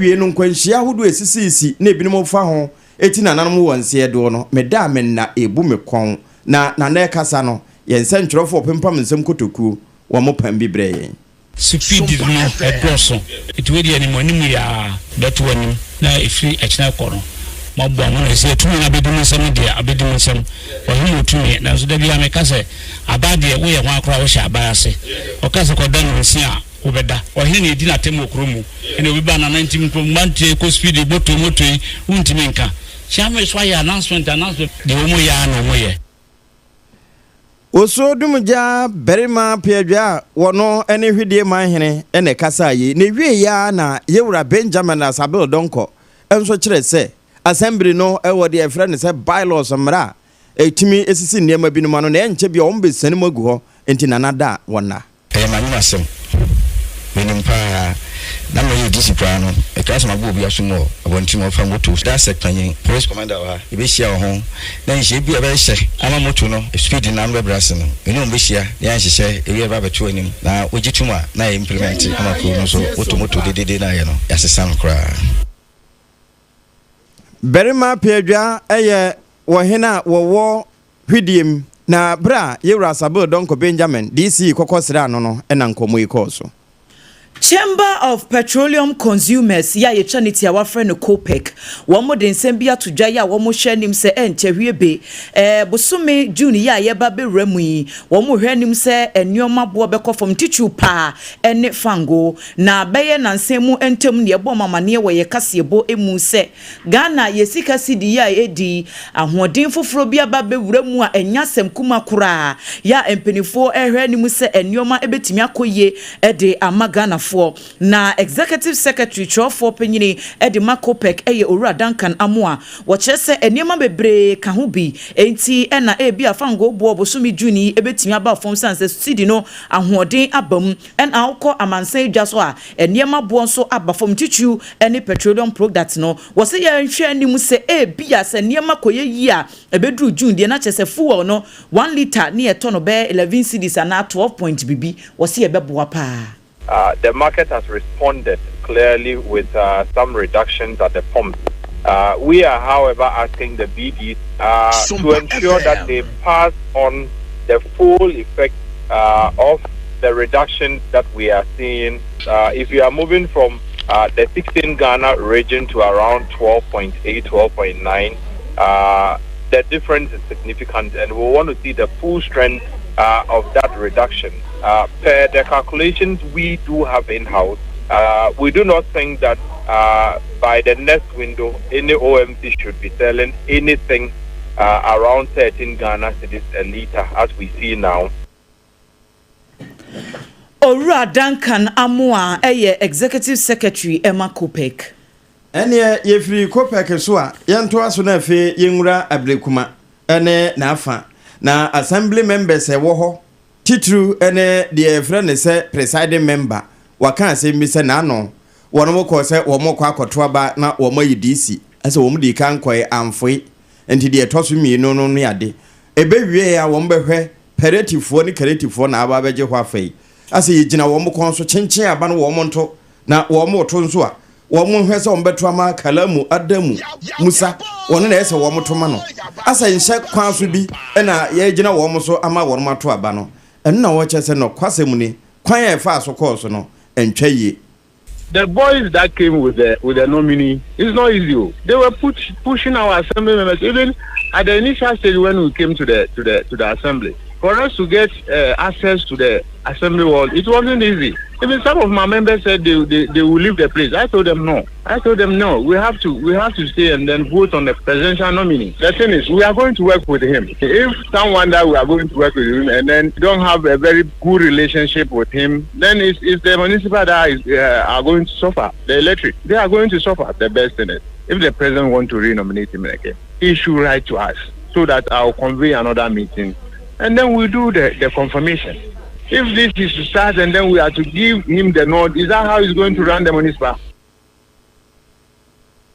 wie no nkwanhia hodo esisisi na ebinom fa ho eti nananom wonse do no meda men na ebu me kon na na kasa no yense ntwerofo pempam nsem kotoku wo mo pam bi breye speed no edoso etwedi animu ya beto anim na efi echina koro mabbo amona se tumi na bedum nsem dia abedum nsem wo himu tumi na so da bia me kase abade wo ye ho akora wo hye abayase o kase kodan nsi a obeda ohine edi na temo okromu ene obi ba na 19 mante ko speed moto untimi nka chama so ya announcement de omo ya na omo ye oso dumja berima piadwa wono ene hwedie manhene ene kasa yi ne wie ya na yewura Benjamin Asabel donko enso kire se assembly no ewo de efre se bylaws mra etimi esisi niema binuma no na enche bia ombe sani magu ho enti nanada wona manasem menimpa na me discipline no e class ma bo bia sumo abonti mo fa moto that sector police commander wa e be share ho na nje bia be hye ama moto no speed na no brass no eno be share ya hye e we ba beto anim na ogituma na implement ama ko no so moto dedede na ye no ya sesam kra berima piadwa eye wo hena wo hwidiem na bra yewura Asabel donko Benjamin DC kokosira no ena nkomo ikoso Chamber of Petroleum Consumers ya yechaniti our friend Copec womo de nsembia tudwa ya womo hwanim se enchehwie be bosome June ya yeba be ramu yi womo hwanim se enioma bo bekofom tichu pa ene fango na beye nansemu entem ne ebo mamane we yekasebo emu se Ghana yesika sidi ya edi ahoden foforo bia ba be wuramu a enyasem kuma kura ya empenifo hwanim se enioma ebetimi akoye ede amagana na executive secretary for penyini edi makopek eye owura Duncan Amoa wo chese enema bebre ka ho bi enti ena ebi afango bo bosumi Juni ebetimi aba fom sanse sidi no ahoden abam en awko amansan dwaso a enema bo nso aba fom tichu ene petroleum product no wo se ya nhwe anim se ebi ase enema koye yi a ebedru June de na chese fuel no 1 liter ne etono be 11 cedis na 12 point bibi wo se ye beboa pa. The market has responded clearly with some reductions at the pumps. We are, however, asking the BDs to ensure that they pass on the full effect of the reductions that we are seeing. If you are moving from the 16 Ghana region to around 12.8, 12.9, the difference is significant, and we want to see the full strength of that reduction. Per the calculations we do have in-house, we do not think that by the next window, any OMC should be selling anything around 13 Ghana cedis a liter, as we see now. Owura Duncan Amoa, executive secretary Emma Copec. Ene yefri Copec so a yento aso na fe yenwura ablekuma ene na afa na assembly members e wo ho titru ene de friend se presiding member waka se mi se na no wono mo ko se wo mo kwa akoto aba na wo mo yidisi ase wo mo di kan koy amfoi enti de toso mi no no ade ebe wie ya wo mbehwe peratifo ni kreatifo na aba beje ho afai ase yigina wo mo kon so chenchen aba no wo mo nto na wo mo to nso a wo mo hwe se wo beto ama kalamu adamu musa wono na ese wo mo to ma no asa nhyɛ kwan so bi na ye gina wo mo so ama wo mato aba no na wo chese no kwasem ni kwan ya fa so course no entwaye. The boys that came with the nominee, it's not easy. They were pushing our assembly members even at the initial stage when we came to the assembly. For us to get access to the assembly wall, it wasn't easy. Even some of my members said they will leave the place. I told them no. We have to stay and then vote on the presidential nominee. The thing is, we are going to work with him. If someone that we are going to work with him and then don't have a very good relationship with him, then it's the municipal that are going to suffer. The electric, they are going to suffer. The best in it. If the president wants to renominate him again, he should write to us so that I'll convey another meeting, and then we do the confirmation. If this is to start and then we are to give him the nod, is that how he's going to run the municipal?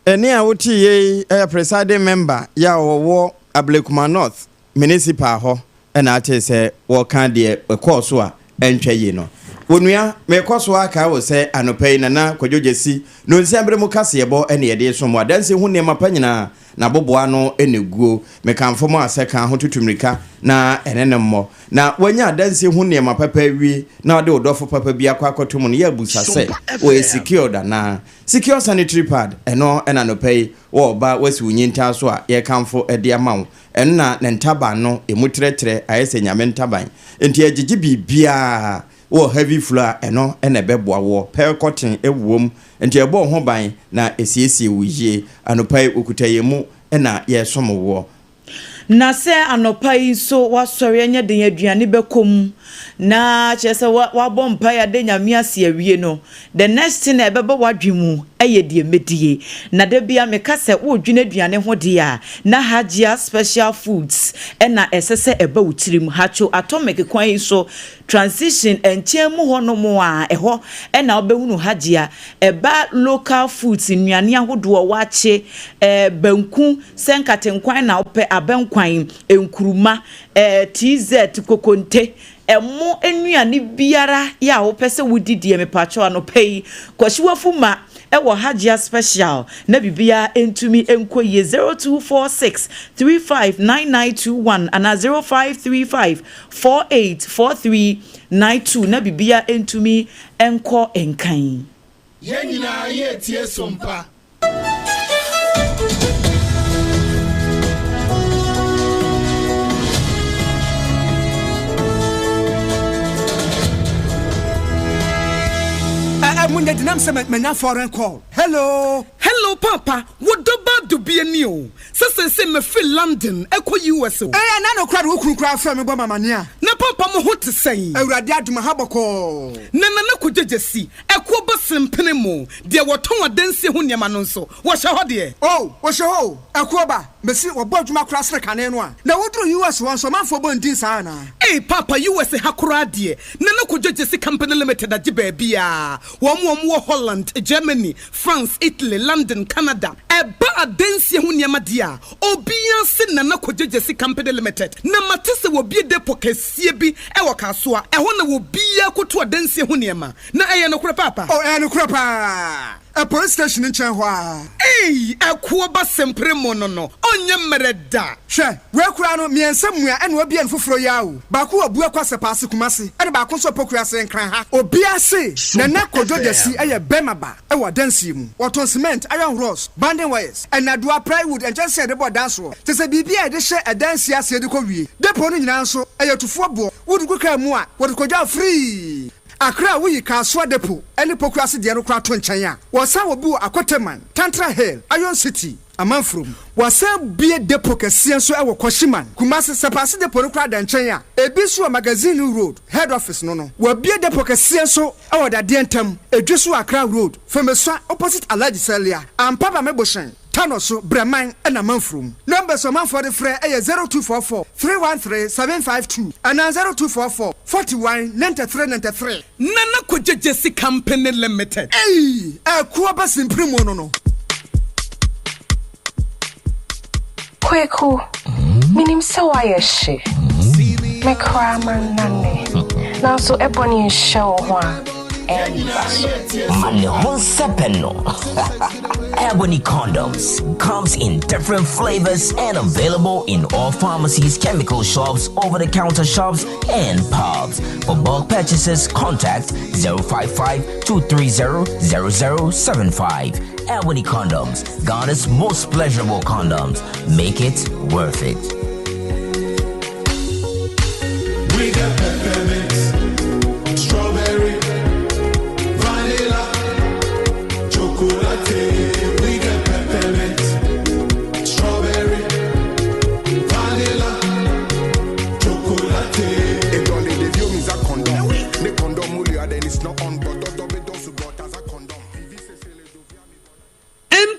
Eni a wuti ye presiding member ya wo Ablekuma North municipal ho na ate se wo kan de course a entwa ye no Onua me kwaso aka wo se anopai nana kwadwojesi no nsiambre mu kase yebo ene yede so mo adanse hu ne mapanyina na boboa no eneguo me kanfo mo aseka ho tutumrika na enenemmo na wanya adanse hu ne mapapa wi na ode odofo papa bi akwakotom no ya busa se we secure na secure sanitary pad eno enanopai wo ba wasi unyinta so a ye kanfo ede amawo enna ne ntaba no emutretre ayese nyame ntaban enti agigi bibia wo heavy floor eno ene beboa wo per cotton ewom enti ebo ho ban na esiesie wuye anopai okutayemu ena ye somo wo na se anopai so wasori anya den aduane bekom na chese wa bompa ya de nyame ase awie no the next thing ebeba wadwemu eye die medie na de bia meka se wo dwene aduane ho de a na Agya special foods ena esese eba utirim hacho atomic kwan so transition enchemu ho no mo a eho ena obehunu Agya eba local foods nnuane ahodo wache banku senkatenkwan na ope abenkwan enkuruma TZ kokonte emo enuane biara ya wo pese wudidie mepacho anopai kwahyiwafuma ewo Agya special na bibia entumi enkoye 0246359921 ana 0535484392 na bibia entumi enko enkan yenyina ye tie sompa Munde dinam se menya foreign call. Hello papa, what do be a new? Se me feel London, echo US. Na no crowd who cry from me mama nia. Na papa mo ho to say. Awurade aduma haboko. Na ko jejesi. Ekwo bosem penemo. De woton adanse ho niam no nso. Wo hye ho de. Oh, wo hye ho. Ekwo ba. Mesi wo bodwuma kra sere kane no a. Na wodru US won so manfo bondin sa na. Hey papa, US hakura de. Na ko jejesi company limited agi ba bia. Wo Holland, Germany, France, Italy, London, Canada. Eba adanse ho niam dia. Obia se na ko jejesi company limited. Na matese wo bie depo kasie bi ewo kasoa. Eho na wo bia koto adanse ho niam. Na eye no kura papa. Oh, eye no kura pa. A police station in Chenhua. Hey, a kuoba sempre monono. Onye mereda. She, we kurano mi ensemua and we be en fufro yawo. Baku obua kwase passe kumasi. And baku so pokua se nkran ha. Obia se na na kododesi eye bemaba. Ewa dansi mu. Waton cement, iron rods, banding wires. And Adjoa plywood and just said about dance wo. Te se bibia de she a dance ase de ko wie. Depo no nyina so eye tufo bo. Wodu ko ka mu a, wodu ko ja free. Akra wuyi kaswa depo eni pokrasi de no kra to nchen a wosan obi wo akoteman Tantra Hill Iron City amanfrom wosan bie depo kese so e wo Koshiman Kumasi sepase depo no kra da nchen a ebisu magazine road head office no wo bie depo kese so e wo da de ntam edwesu Akra road femeso opposite Alhaji Salia ampaba meboshen Tanoso Breman and a Manfrum. Numbers of man for the fray 0244 313 752 and 0244 41 93 Nana Kujesi Company Limited. Hey, a Kuabas in Primono. Kweku, minim sawa she. Me kraman nane. Now so ebony show one. Money Ebony condoms comes in different flavors and available in all pharmacies, chemical shops, over-the-counter shops, and pubs. For bulk purchases, contact 055-230-0075. Ebony condoms, Ghana's most pleasurable condoms. Make it worth it. We got peppermint, strawberry, we got peppermint, strawberry, vanilla, chocolate. It only the view means a condom. The condom will then it's not on, but don't as a condom.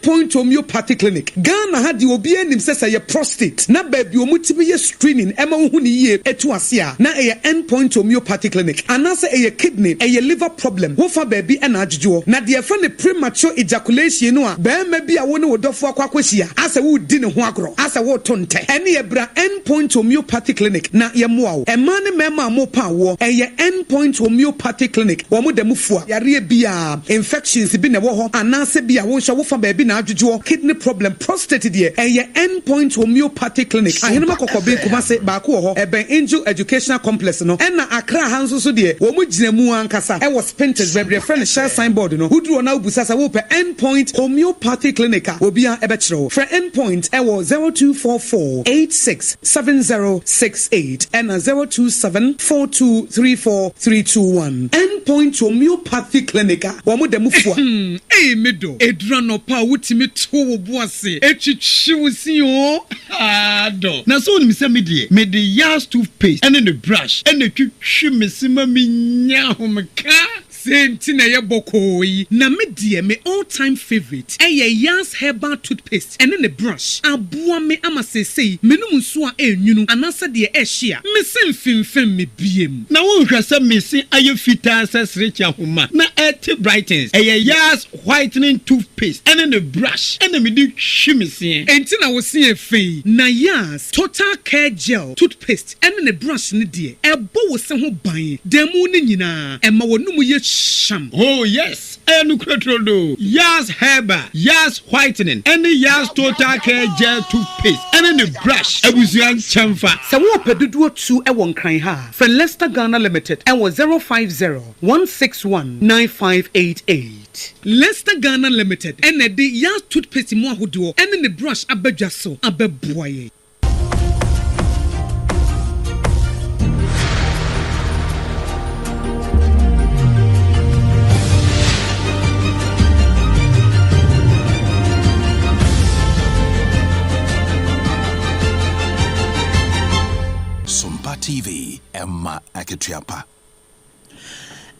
Endpoint Homeopathy Clinic. Ghana had the obi enim sesa ye prostate. Na baby omutibi ye screening ema uhuni ye etu asia. Na eye Endpoint Homeopathy Clinic. Anase eye kidney, eye liver problem. Wofa baby and Adjoa. Na the friend premature ejaculation no a be maybe a woni wodofo akwakwehia. Asa wo di ne ho agro. Asa wo tonte. Ene ye bra Endpoint Homeopathy Clinic na ye moa. Ema ne mema mo pa wo. Eye Endpoint Homeopathy Clinic. Wo mo demufua. Yare bia infections bi ne wo ho. Anase bia wo hwa wofa baby na Adjoa. Kidney problem, prostate die. Eye Endpoint Homeopathy Clinic. Ahenema kokobe kumase baako ho. Eben Angel Educational Complex no. Ena Accra hanso so die. Wo mo ginemu ankasa. E was painted baby friend share signboard no. Wudru na ubusasa wo pe Endpoint Homeopathy Clinic. Obia ebechro. For Endpoint e wo 0244 867068 and 0274234321. Endpoint Homeopathy Clinic. Wo mo demufua. Eh medo. Edrano pa wutimi to wo boase. Echichiwusi o. Do. Na so ni se me de Yas toothpaste and the brush and the twitwi mesima minya homka. Senti na ye bokoi na me die me all time favorite Yas herbal toothpaste and the brush aboa me ama sesei menum nso a enwunu anasa de ehia me semfimfem me biem na wo hwasa me se aye fita sesrecha homa na et brightens Yas whitening toothpaste and the brush and me di hwimese enti na wo se efei na Yas total care gel toothpaste and the brush ne die ebo wo se ho ban demu ne nyina ema wonum ye sham. Oh yes, Enukratrodo, Yas Herbal, Yas Whitening, and the Yas Total Care Gel Toothpaste, and the brush, Ebuzian Chamfa. Sawo Pedudu 2 Ewon Kran ha. For Leicester Ghana Limited, and was 050-161-9588. Leicester Ghana Limited, and the Yas Toothpaste mo ahodo, and the brush abejaso abeboye. Sompa TV, Emma Aketiapa.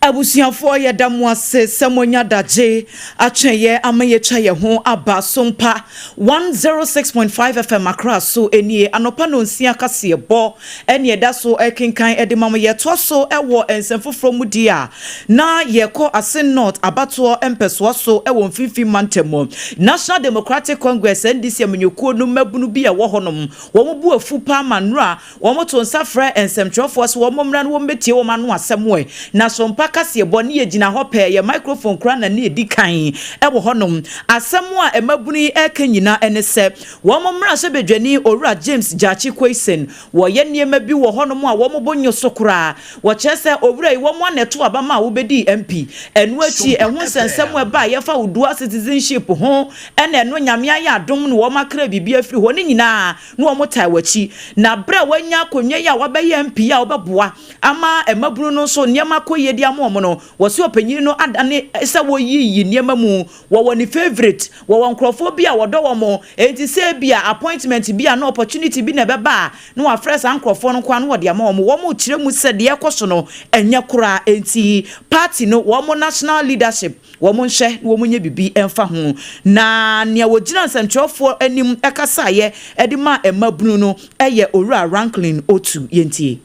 Abusiafo ya damwase semonya daje achenye amaye chaye ho aba Sompa 106.5 FM Accra so enie anopa no nsia kase bo enie da so ekenkan edemam ye to so ewo ensemfofro mu dia na ye ko asen north abato empeso so ewo mfifi mantemo National Democratic Congress NDC amenyokuo no mabunu bi ewo honom wo mo bu afu pa manura wo mo to nsafra ensemtrofo so wo mo mra no wo metie wo manu asemwe na Sompa kasi boni ye gina ho pe ye microphone kra na ne edi kan e wo honom asemu a emabuni ekanyina ene se wo momra se bedwani owura James Jachi Kwesen wo ye niema bi wo honom a wo mobonyo sokura wo chese owura wo mo aneto abama wo bedi MP enu achi ehun sensemu e ba ye fa udua citizenship ho ene eno nyame ya adom no wo makra bibia afiri ho ne nyina no wo motai wachi na bra wanya konwa ya wo be MP ya wo beboa ama emabunu no so niema koye di amo no wose opanyin no adane ese wo yi niema mu wo ni favorite wo nkrofobia wo do wo mo enti se bia appointment bia no opportunity bi na beba no wa fresh ankrofo no kwa no wo de ama wo mo kire mu se de ekoso no enya kura enti party no wo mo national leadership wo mo nhye wo mo nya bibi emfa ho na ne wo gina nsantwofo anim ekasa ye edima emabunu no eye owura Ranklin otu yentie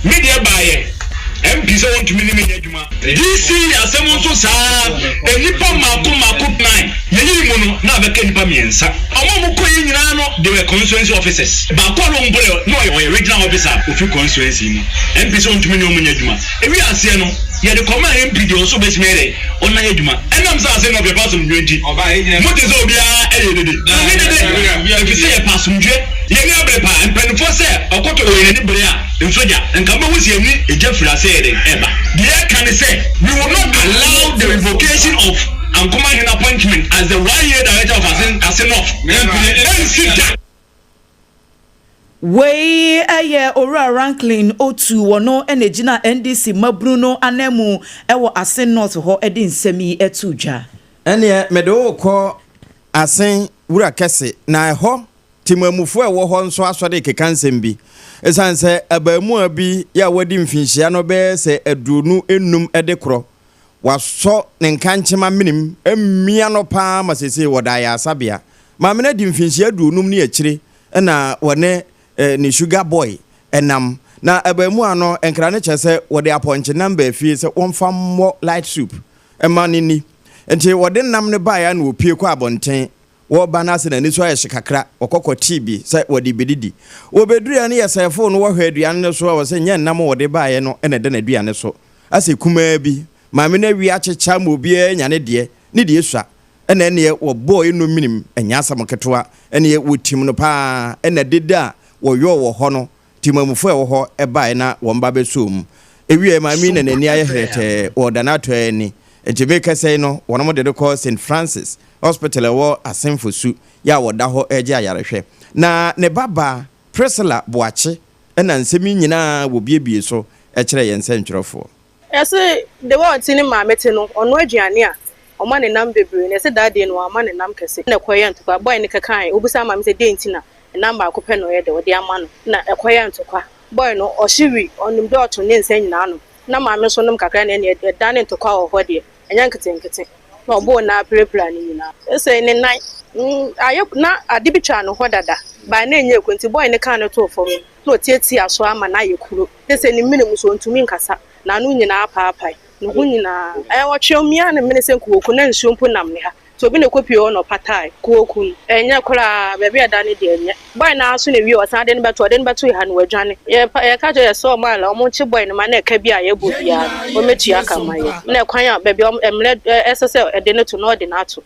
media buyer MP so want to minimum adwuma DC asem nso saa enipa mako 9 yeyi mu no na beka nipa miensa omo ko yi nyina no they were constituency officers ba ko no mbole no ye regional officer ofi constituency ni MP so want to minimum adwuma ewi ase no ye de command MP de also be smere onna adwuma enam sa ase no be pass mdwenti oba enye mo de so bia edede ye say ye pass mdwe ye ni abrepa mpanfo se okoto we ni bere a nsoja nkamba wusi eni ejafira say eba they can say we will not allow the revocation of Ankoma in appointment as the 1-year director of Asenof. We aye owura Ranklin otu wono enegina NDC mabruno anemu ewo Asen North ho edi nsemi etudwa ene medo ko Asen wura kese na ho timamufu ewo ho nso asode kekansem bi esanse abamu abi ya wadi mfinhia no be se adunu enum edekro waso ne nkanchema minim emia no pa masese wodaya asabia maame na di mfinhia duonum ne akire na wone ne sugar boy enam na abamu ano enkra ne chese wode aponche number fie se wonfa mo light soup emanini enti wode nam ne baa ya na opie kwa abonten wo bana se na ni so ayehye kakra okokọ tibi se wode bedidi wo bedua ne yesefo no wo hwaduan ne so wo se nya nam wode baa ye no ene de na duane so ase kuma bi maame na wi achecha ma obi nya ne de ne de esua ene ne wo boy no minim enya asam ketoa ene wo tim no pa ene deda wo yo wo ho no timamufo wo ho baa na wo mba besom ewie maame na nani ayehete wo danato ani ejebeka sei no wono de call St Francis Hospital wo asemfosu ya wo da ho eje ayarehwe na ne baba Priscilla Boache ena nsemi nyina wo biebie so ekire yense ntwerofo ese de wo ntini maamete no ono aduane a oma ne nam bebre ne se dade no ama ne nam kese na koye ntokwa boy ne kakan obusa maamete de ntina namba akopɛ no ye de wo de ama no na ekoye ntokwa boy no ohiri onum de oto ne nsa nyina no na maame so nom kakra ne ne dane ntokwa ho ho de enya nkete na obo na prepare ni nyina ese ne nai ayo na adibitwa no ho dada ba na enye ekwenti boy ne kan no to fo no tieti aso ama na yekuro ese ni minim so ntumi nkasa na no nyina apaapai no hu nyina wo twemia ne mene sen kuoku na nsuompo nam ne ha so bi ne kopi o no patai kuoku enya kora bebe adane de enye boy na aso ne wi o san de ne beto ha no adwane ye ka je so ma la omo chi boy ne ma na ka bi a ye bo bia o metu aka maye na kwan a bebe emle esese ede ne to no de na ato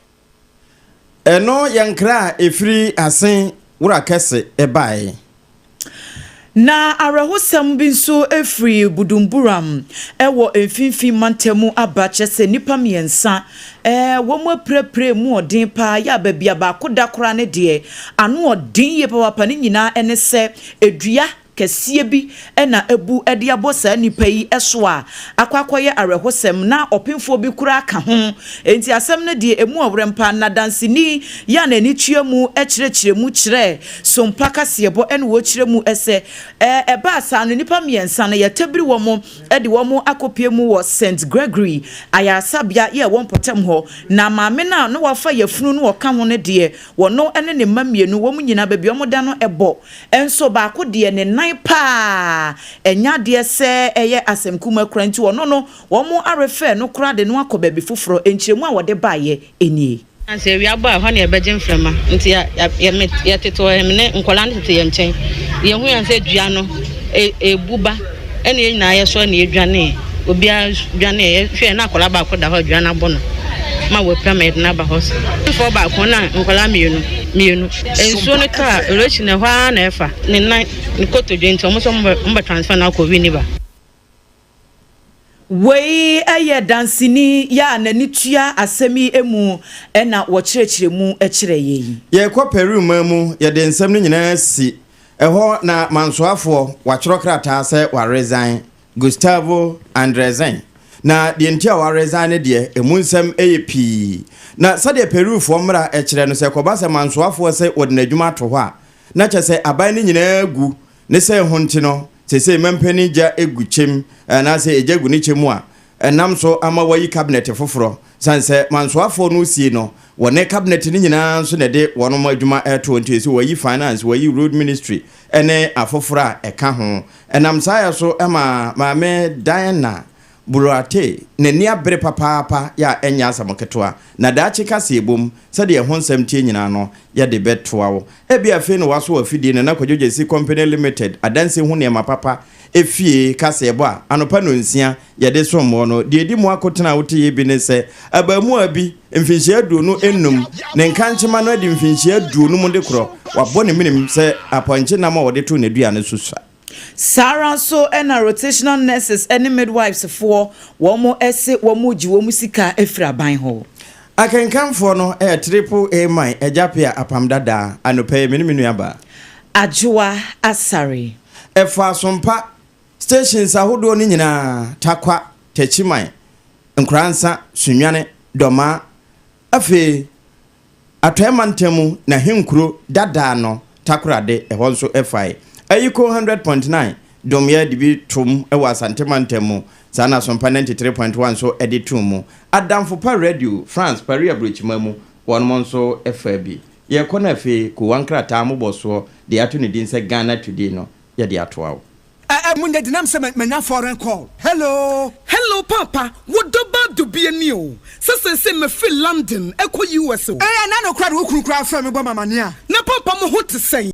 eno yankra efiri asen wura kese ebae na arahosam bi nso efiri budumburam ewo emfinfin mantemu abache se nipa miensa wo mo prepre mu odin pa ya babia ba koda kora ne de anu odin ye papa ne nyina ene se edua kɛseɛ bi ɛna ebu ɛde abosa nipa yi ɛso a akwakoye arehosem na opinfo bi kura ka ho enti asɛm ne de emu awrempa na dansini ya na ni tuamu ɛkyerɛkyerɛ mu kyerɛ sompa kasebo ɛna wo kyerɛ mu ɛsɛ ɛba asa no nipa miensa na yɛtabiri wɔ mo ɛde wɔ mo akopie mu wɔ St Gregory ayasabia ye wɔ potem hɔ na maame na no wafa yafunu no wɔka ho ne de wɔno ɛne ne mamienu wɔ mu nyina baabi ɔmo da no ɛbɔ ɛnso baako de ne nan pa enya de se eye asemkuma kranti wono no wo mo arefe no kra de no akɔ baabi foforo enkyeremu a wode baaye enie anse wi aba hɔ ne ebegye mframa nti ya teto emne nkola ne tete ye nkyɛn ye hu anse dua no ebuba ene nyina ye so ne edwane obi adwane ye hwɛ na akola ba akoda hɔ dua na bɔ no ma wo pyramid na ba hɔ so ba ko na nkola mienu enso ne ka rechi ne hwa na efa ne nan ne koto dwenti omo so mba transfer na ko wi ni ba wei eye dansini ya na nitua asemi emu ena wo kyerɛkyerɛ mu ɛkyerɛ yeyi ye kɔ Peru mamu ye de nsɛm no nyina si ɛhɔ na mansoafo wakyerɛ krata sɛ wa resign Gustavo Andrezen na de ntia wa resign de emu nsɛm pi na sade Peru fo mra ɛkyerɛ no sɛ kɔba sɛ mansoafo sɛ wode na adwuma to hɔ a na kyɛ sɛ aban ne nyina gu ne sɛ honti no sese mempani ja egu chem na se ejagu ni chemu a enam so ama wayi cabinet foforo sanse mansoafo no sie no wone cabinet ni nyina so ne de wono madwuma eto nti se wayi finance wayi road ministry ene afoforo a eka ho enam saya so ama maame Diana Burate ne nia bere papa ya enya asamoketoa na daachi kase ebom sade ye honsam tie nyina no ya de betoa wo ebi afi no waso afidie ne na kwadwoje si company limited adanse hu ne ma papa efie kase ebo a anopa no nsia ye de sommo no de edi mu akotena wote ye bi ne se abamu abi mfinhia aduonu enum ne nkanchema no de mfinhia aduonu mu de kro wabɔ ne minim se aponche na ma wode to ne dua ne susa Sarah so and rotational nurses and midwives for womo ese womo ji womo sika efra ban ho. I can come for no triple A my Agya Appiah Apam Dadaa anope miniminu aba. Adjoa Asare. Efa Sompa stations ahodo ni nyina takwa techiman nkransa sunwane doma afi atwemantemu na henkuro Dadaa no takorade ehonso FI Ayiko 100.9 domye dibi tum ewa santemantemu sana Sompa 93.1 so editumu Adamfo pa radio France Paris abrochimemu wonmonso FAB ye kona fe ku wankrata moboso de ato ne din se Ghana today no ye de atoa Munde dinam se menya foreign call. Hello papa, what do be a new? Se me feel London, echo US. Na no crowd wo kru kra fa me bo mamania. Na papa mo ho te say.